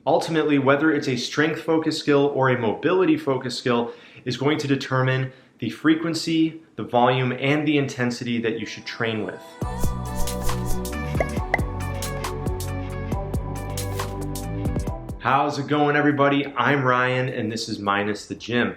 Ultimately, whether it's a strength-focused skill or a mobility-focused skill is going to determine the frequency, the volume, and the intensity that you should train with. How's it going, everybody? I'm Ryan, and this is Minus the Gym.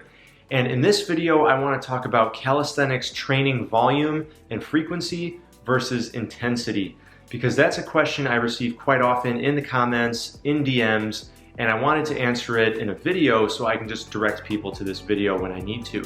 And in this video, I want to talk about calisthenics training volume and frequency versus intensity, because that's a question I receive quite often in the comments, in DMs, and I wanted to answer it in a video so I can just direct people to this video when I need to.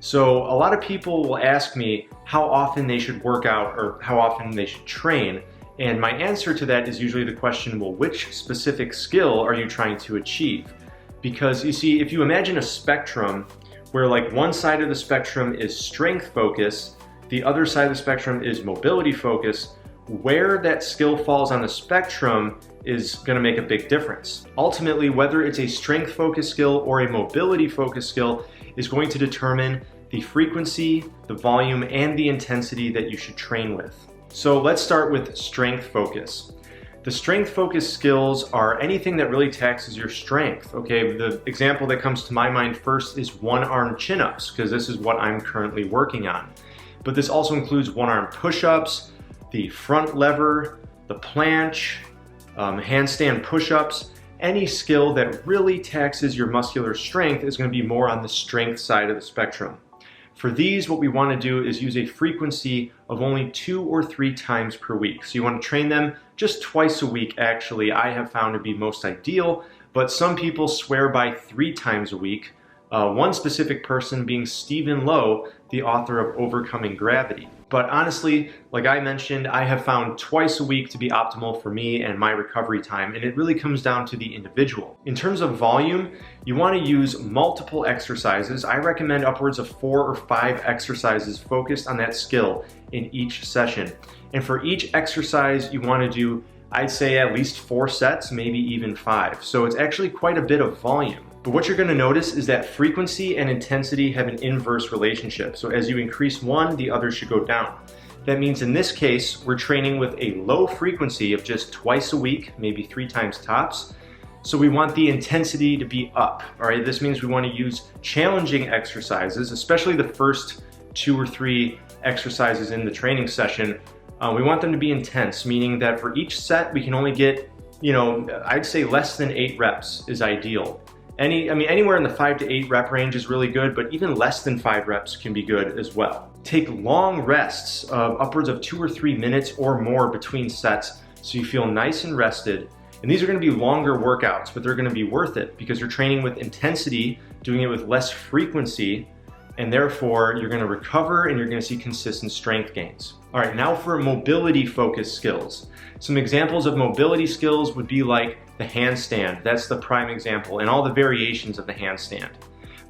So a lot of people will ask me how often they should work out or how often they should train. And my answer to that is usually the question, well, which specific skill are you trying to achieve? Because you see, if you imagine a spectrum where like one side of the spectrum is strength focus, the other side of the spectrum is mobility focus, where that skill falls on the spectrum is going to make a big difference. Ultimately, whether it's a strength focused skill or a mobility focused skill is going to determine the frequency, the volume, and the intensity that you should train with. So let's start with strength focus. The strength focused skills are anything that really taxes your strength. Okay, the example that comes to my mind first is one-arm chin-ups, because this is what I'm currently working on. But this also includes one-arm push-ups, the front lever, the planche, handstand push-ups. Any skill that really taxes your muscular strength is going to be more on the strength side of the spectrum. For these, what we want to do is use a frequency of only 2 or 3 times per week. So you want to train them just twice a week, actually, I have found to be most ideal, but some people swear by 3 times a week. One specific person being Stephen Lowe, the author of Overcoming Gravity. But honestly, like I mentioned, I have found twice a week to be optimal for me and my recovery time, and it really comes down to the individual. In terms of volume, you want to use multiple exercises. I recommend upwards of 4 or 5 exercises focused on that skill in each session. And for each exercise, you want to do, I'd say, at least 4 sets, maybe even 5. So it's actually quite a bit of volume. But what you're going to notice is that frequency and intensity have an inverse relationship. So as you increase one, the other should go down. That means in this case, we're training with a low frequency of just twice a week, maybe 3 times tops. So we want the intensity to be up. All right, this means we want to use challenging exercises, especially the first 2 or 3 exercises in the training session. We want them to be intense, meaning that for each set, we can only get, I'd say less than 8 reps is ideal. Anywhere in the 5 to 8 rep range is really good, but even less than 5 reps can be good as well. Take long rests of upwards of 2 or 3 minutes or more between sets so you feel nice and rested. And these are going to be longer workouts, but they're going to be worth it because you're training with intensity, doing it with less frequency, and therefore you're going to recover and you're going to see consistent strength gains. All right, now for mobility focused skills. Some examples of mobility skills would be like the handstand. That's the prime example, and all the variations of the handstand.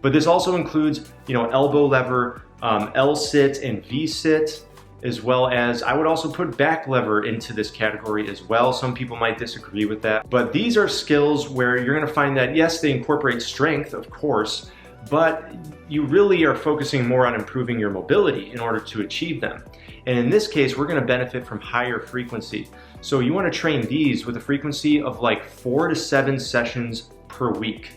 But this also includes, elbow lever, L-sit and V-sit, as well as I would also put back lever into this category as well. Some people might disagree with that, but these are skills where you're going to find that yes, they incorporate strength, of course, but you really are focusing more on improving your mobility in order to achieve them. And in this case, we're going to benefit from higher frequency. So you want to train these with a frequency of like 4 to 7 sessions per week.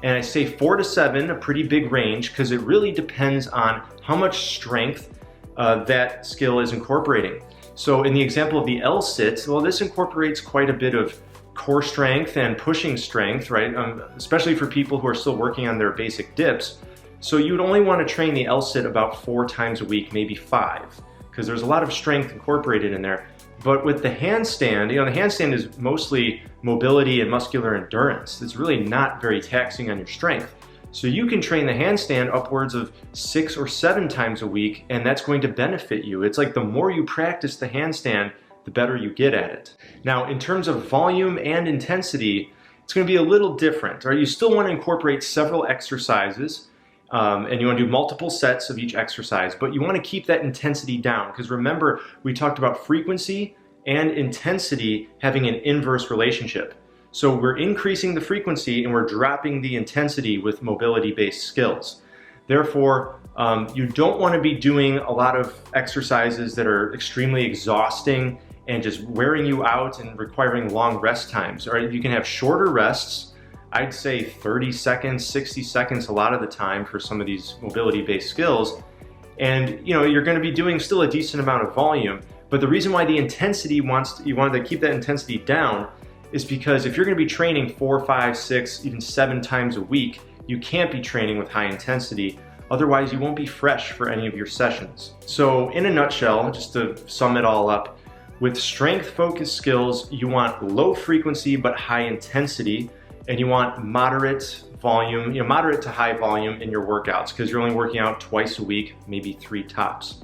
And I say 4 to 7, a pretty big range, because it really depends on how much strength that skill is incorporating. So in the example of the L-sit, well, this incorporates quite a bit of core strength and pushing strength, right? Especially for people who are still working on their basic dips. So you would only want to train the L-sit about 4 times a week, maybe 5, because there's a lot of strength incorporated in there. But with the handstand, the handstand is mostly mobility and muscular endurance. It's really not very taxing on your strength. So you can train the handstand upwards of 6 or 7 times a week, and that's going to benefit you. It's like the more you practice the handstand, the better you get at it. Now, in terms of volume and intensity, it's going to be a little different. Right? You still want to incorporate several exercises, and you want to do multiple sets of each exercise, but you want to keep that intensity down, because remember, we talked about frequency and intensity having an inverse relationship. So we're increasing the frequency and we're dropping the intensity with mobility-based skills. Therefore, you don't want to be doing a lot of exercises that are extremely exhausting and just wearing you out and requiring long rest times. Or you can have shorter rests. I'd say 30 seconds, 60 seconds a lot of the time for some of these mobility-based skills. And you're going to be doing still a decent amount of volume. But the reason why the intensity you want to keep that intensity down is because if you're going to be training 4, 5, 6, even 7 times a week, you can't be training with high intensity. Otherwise, you won't be fresh for any of your sessions. So in a nutshell, just to sum it all up, with strength-focused skills, you want low frequency but high intensity, and you want moderate volume, moderate to high volume in your workouts, because you're only working out twice a week, maybe 3 tops.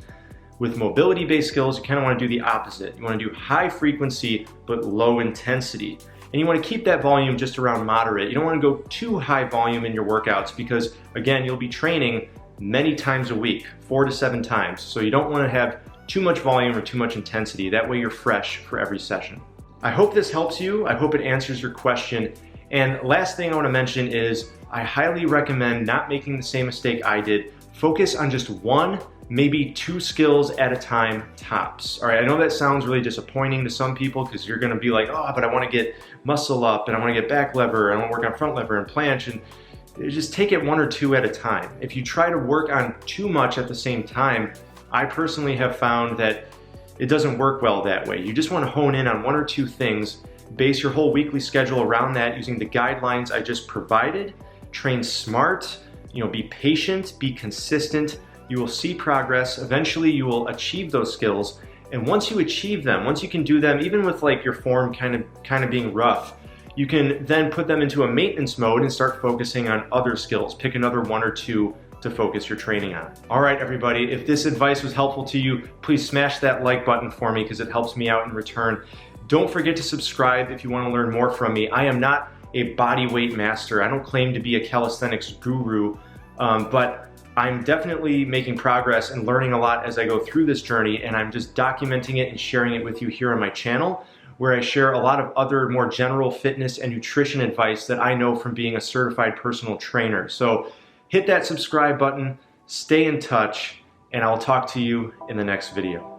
With mobility-based skills, you kind of want to do the opposite. You want to do high frequency but low intensity. And you want to keep that volume just around moderate. You don't want to go too high volume in your workouts because, again, you'll be training many times a week, 4 to 7 times. So you don't want to have too much volume or too much intensity. That way you're fresh for every session. I hope this helps you. I hope it answers your question. And last thing I want to mention is I highly recommend not making the same mistake I did. Focus on just 1, maybe 2 skills at a time tops. All right, I know that sounds really disappointing to some people because you're going to be like, oh, but I want to get muscle up and I want to get back lever and I want to work on front lever and planche, and just take it 1 or 2 at a time. If you try to work on too much at the same time, I personally have found that it doesn't work well that way. You just want to hone in on 1 or 2 things, base your whole weekly schedule around that using the guidelines I just provided, train smart, be patient, be consistent. You will see progress. Eventually you will achieve those skills. And once you achieve them, once you can do them, even with like your form kind of being rough, you can then put them into a maintenance mode and start focusing on other skills. Pick another 1 or 2 to focus your training on. All right, everybody, if this advice was helpful to you, please smash that like button for me because it helps me out in return. Don't forget to subscribe if you want to learn more from me. I am not a body weight master. I don't claim to be a calisthenics guru, but I'm definitely making progress and learning a lot as I go through this journey, and I'm just documenting it and sharing it with you here on my channel, where I share a lot of other more general fitness and nutrition advice that I know from being a certified personal trainer. So hit that subscribe button, stay in touch, and I'll talk to you in the next video.